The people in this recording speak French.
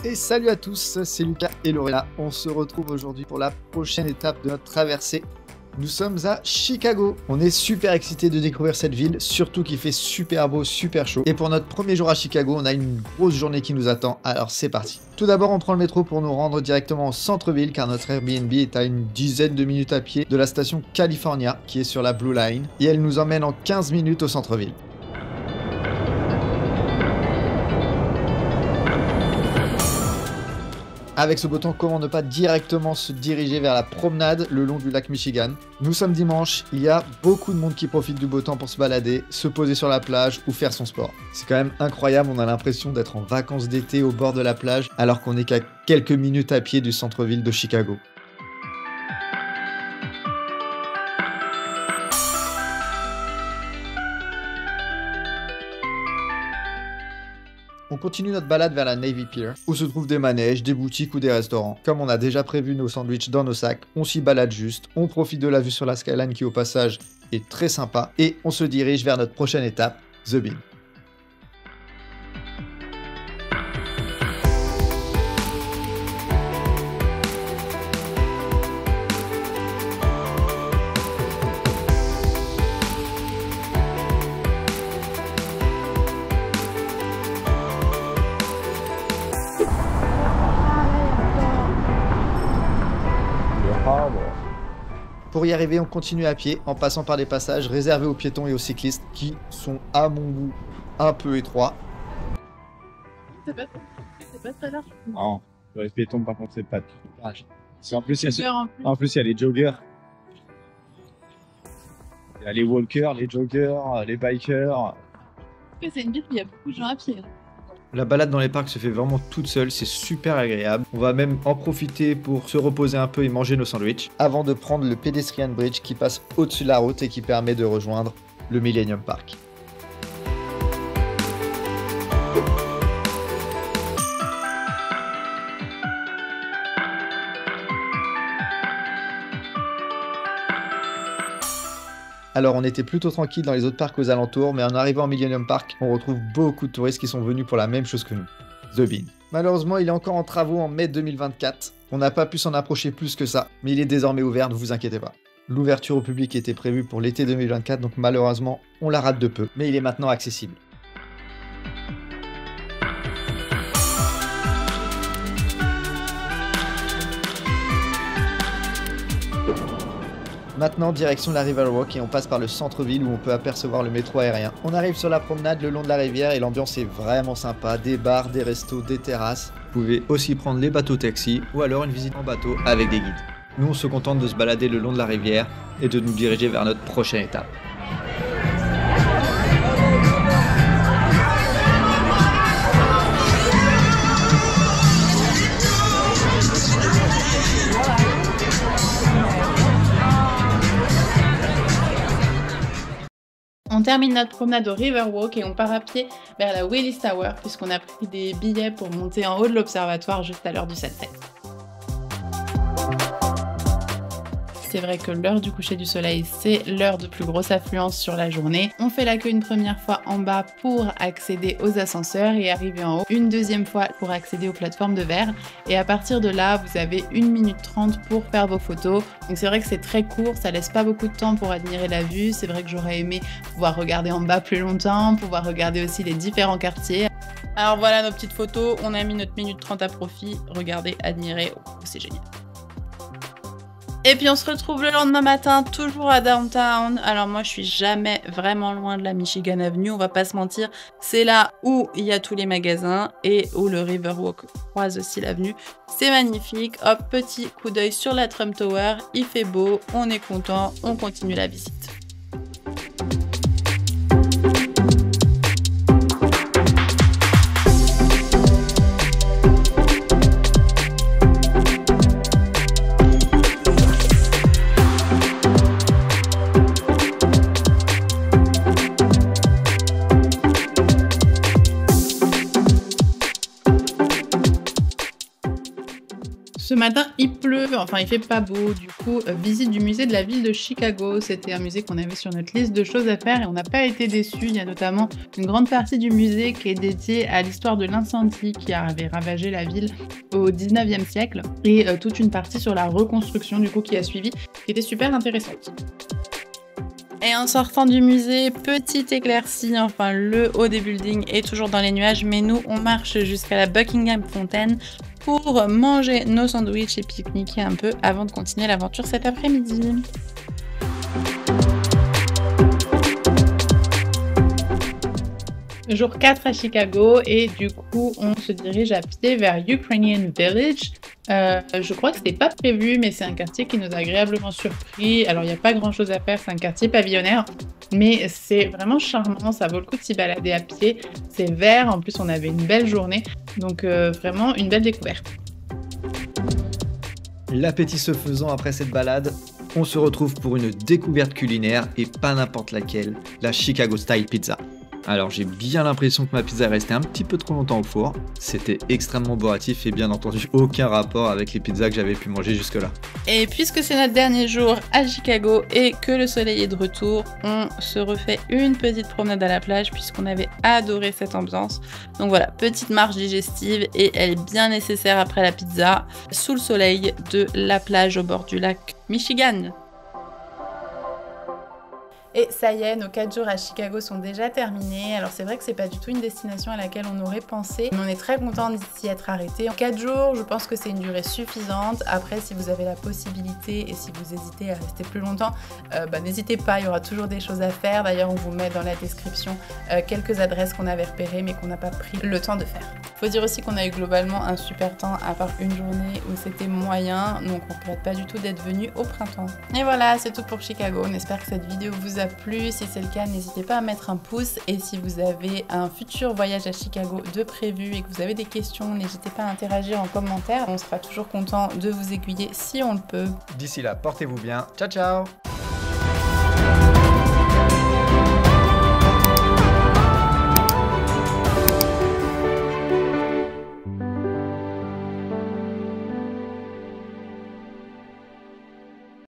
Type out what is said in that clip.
Et salut à tous, c'est Lucas et Lorena. On se retrouve aujourd'hui pour la prochaine étape de notre traversée. Nous sommes à Chicago. On est super excités de découvrir cette ville, surtout qu'il fait super beau, super chaud. Et pour notre premier jour à Chicago, on a une grosse journée qui nous attend. Alors c'est parti. Tout d'abord, on prend le métro pour nous rendre directement au centre-ville, car notre Airbnb est à une dizaine de minutes à pied de la station California, qui est sur la Blue Line. Et elle nous emmène en 15 minutes au centre-ville. Avec ce beau temps, comment ne pas directement se diriger vers la promenade le long du lac Michigan. Nous sommes dimanche, il y a beaucoup de monde qui profite du beau temps pour se balader, se poser sur la plage ou faire son sport. C'est quand même incroyable, on a l'impression d'être en vacances d'été au bord de la plage alors qu'on n'est qu'à quelques minutes à pied du centre-ville de Chicago. On continue notre balade vers la Navy Pier, où se trouvent des manèges, des boutiques ou des restaurants. Comme on a déjà prévu nos sandwichs dans nos sacs, on s'y balade juste, on profite de la vue sur la skyline qui au passage est très sympa, et on se dirige vers notre prochaine étape, The Bean. Pour y arriver, on continue à pied en passant par des passages réservés aux piétons et aux cyclistes qui sont, à mon goût, un peu étroits. C'est pas très large. Non, les piétons, par contre, c'est pas tout large. En plus, il y a les joggers. Il y a les walkers, les joggers, les bikers. C'est une ville où il y a beaucoup de gens à pied. La balade dans les parcs se fait vraiment toute seule, c'est super agréable. On va même en profiter pour se reposer un peu et manger nos sandwichs, avant de prendre le Pedestrian Bridge qui passe au-dessus de la route et qui permet de rejoindre le Millennium Park. Alors on était plutôt tranquille dans les autres parcs aux alentours, mais en arrivant au Millennium Park, on retrouve beaucoup de touristes qui sont venus pour la même chose que nous, The Bean. Malheureusement, il est encore en travaux en mai 2024. On n'a pas pu s'en approcher plus que ça, mais il est désormais ouvert, ne vous inquiétez pas. L'ouverture au public était prévue pour l'été 2024, donc malheureusement, on la rate de peu, mais il est maintenant accessible. Maintenant, direction la Riverwalk et on passe par le centre-ville où on peut apercevoir le métro aérien. On arrive sur la promenade le long de la rivière et l'ambiance est vraiment sympa. Des bars, des restos, des terrasses. Vous pouvez aussi prendre les bateaux taxis ou alors une visite en bateau avec des guides. Nous, on se contente de se balader le long de la rivière et de nous diriger vers notre prochaine étape. On termine notre promenade au Riverwalk et on part à pied vers la Willis Tower puisqu'on a pris des billets pour monter en haut de l'observatoire juste à l'heure du sunset. C'est vrai que l'heure du coucher du soleil, c'est l'heure de plus grosse affluence sur la journée. On fait la queue une première fois en bas pour accéder aux ascenseurs et arriver en haut. Une deuxième fois pour accéder aux plateformes de verre. Et à partir de là, vous avez 1 minute 30 pour faire vos photos. Donc c'est vrai que c'est très court, ça laisse pas beaucoup de temps pour admirer la vue. C'est vrai que j'aurais aimé pouvoir regarder en bas plus longtemps, pouvoir regarder aussi les différents quartiers. Alors voilà nos petites photos, on a mis notre minute 30 à profit. Regardez, admirez, oh, c'est génial. Et puis on se retrouve le lendemain matin, toujours à Downtown. Alors moi je suis jamais vraiment loin de la Michigan Avenue, on va pas se mentir. C'est là où il y a tous les magasins et où le Riverwalk croise aussi l'avenue. C'est magnifique, hop, petit coup d'œil sur la Trump Tower, il fait beau, on est content, on continue la visite. Ce matin, il pleut, enfin il fait pas beau, du coup, visite du musée de la ville de Chicago. C'était un musée qu'on avait sur notre liste de choses à faire et on n'a pas été déçus. Il y a notamment une grande partie du musée qui est dédiée à l'histoire de l'incendie qui avait ravagé la ville au 19e siècle et toute une partie sur la reconstruction du coup qui a suivi, qui était super intéressante. Et en sortant du musée, petite éclaircie, enfin le haut des buildings est toujours dans les nuages, mais nous on marche jusqu'à la Buckingham Fountain pour manger nos sandwichs et pique-niquer un peu avant de continuer l'aventure cet après-midi. Jour 4 à Chicago et du coup on se dirige à pied vers Ukrainian Village. Je crois que c'était pas prévu mais c'est un quartier qui nous a agréablement surpris. Alors il n'y a pas grand chose à faire, c'est un quartier pavillonnaire mais c'est vraiment charmant, ça vaut le coup de s'y balader à pied. C'est vert, en plus on avait une belle journée donc vraiment une belle découverte. L'appétit se faisant après cette balade, on se retrouve pour une découverte culinaire et pas n'importe laquelle, la Chicago Style Pizza. Alors j'ai bien l'impression que ma pizza est restée un petit peu trop longtemps au four. C'était extrêmement bourratif et bien entendu aucun rapport avec les pizzas que j'avais pu manger jusque là. Et puisque c'est notre dernier jour à Chicago et que le soleil est de retour, on se refait une petite promenade à la plage puisqu'on avait adoré cette ambiance. Donc voilà, petite marche digestive et elle est bien nécessaire après la pizza, sous le soleil de la plage au bord du lac Michigan. Et ça y est, nos 4 jours à Chicago sont déjà terminés. Alors c'est vrai que c'est pas du tout une destination à laquelle on aurait pensé, mais on est très content d'y être arrêté. En 4 jours, je pense que c'est une durée suffisante. Après, si vous avez la possibilité et si vous hésitez à rester plus longtemps, n'hésitez pas, il y aura toujours des choses à faire. D'ailleurs, on vous met dans la description quelques adresses qu'on avait repérées mais qu'on n'a pas pris le temps de faire. Faut dire aussi qu'on a eu globalement un super temps à part une journée où c'était moyen, donc on regrette pas du tout d'être venu au printemps. Et voilà, c'est tout pour Chicago. On espère que cette vidéo vous a plu. Si c'est le cas, n'hésitez pas à mettre un pouce. Et si vous avez un futur voyage à Chicago de prévu et que vous avez des questions, n'hésitez pas à interagir en commentaire. On sera toujours content de vous aiguiller si on le peut. D'ici là, portez-vous bien. Ciao ciao!